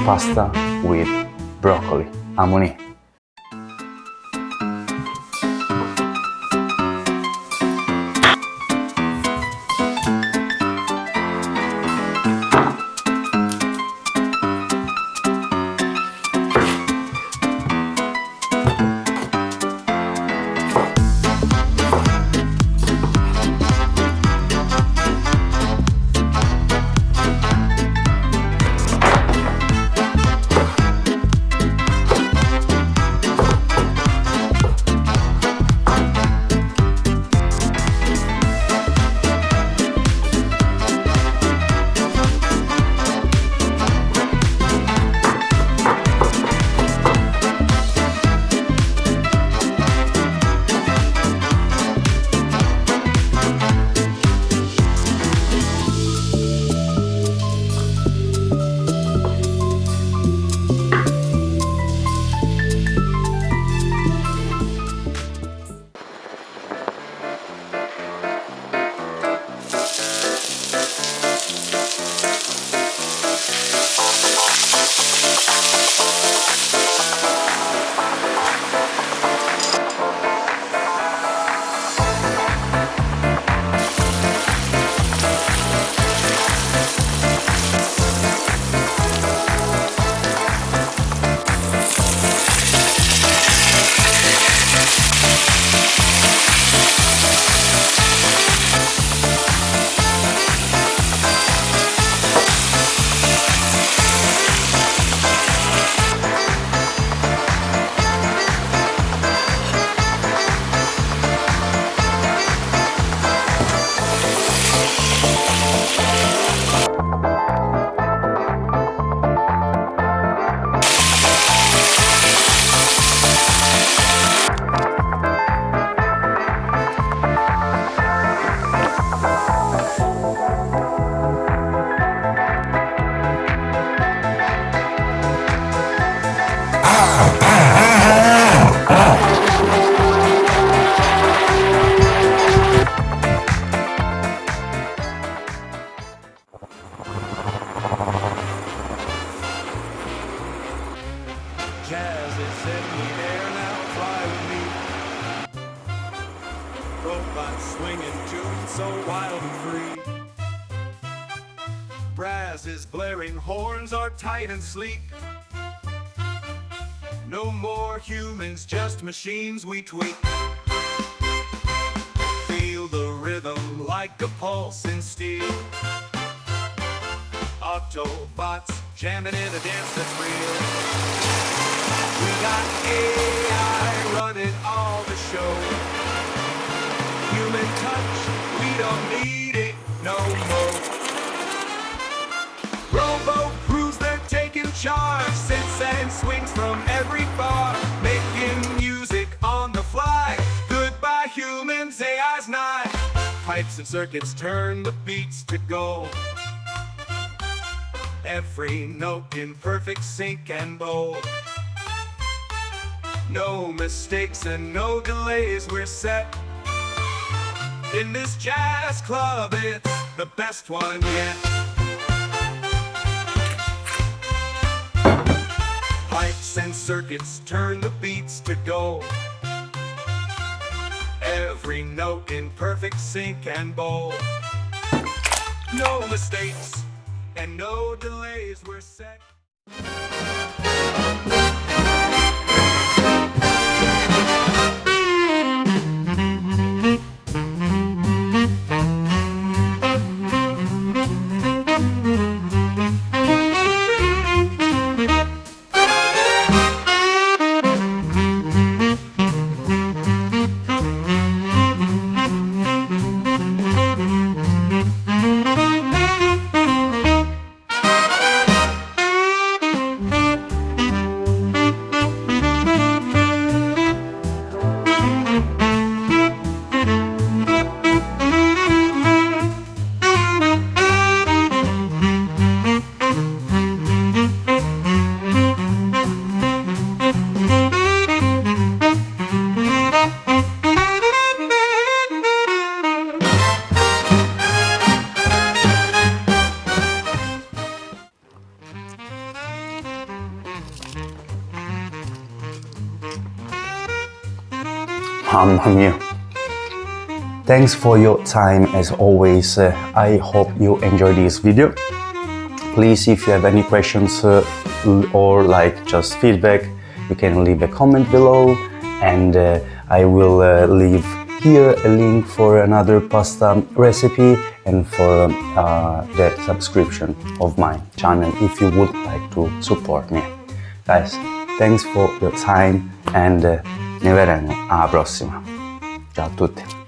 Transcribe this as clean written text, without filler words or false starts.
pasta with broccoli. Amo nih. Jazz is in the air now, fly with me. Robots swinging tunes so wild and free. Brass's blaring horns are tight and sleek. No more humans, just machines we tweak. Feel the rhythm like a pulse in steel. Autobots jamming in a dance that's real. We got AI running all the show. Human touch, we don't need it no more. Robo crews, they're taking charge. Sits and swings from every bar, making music on the fly. Goodbye humans, AI's nigh. Pipes and circuits turn the beats to gold. Every note in perfect sync and bold. No mistakes and no delays, we're set. In this jazz club, it's the best one yet. Pipes and circuits turn the beats to gold. Every note in perfect sync and bold. No mistakes and no delays, we're set. Mamma mia. Thanks for your time as always. I hope you enjoyed this video. Please, if you have any questions or like just feedback, you can leave a comment below, and I will leave here a link for another pasta recipe and for the subscription of my channel if you would like to support me. Guys, thanks for your time and ne vedremo alla prossima. Ciao a tutti.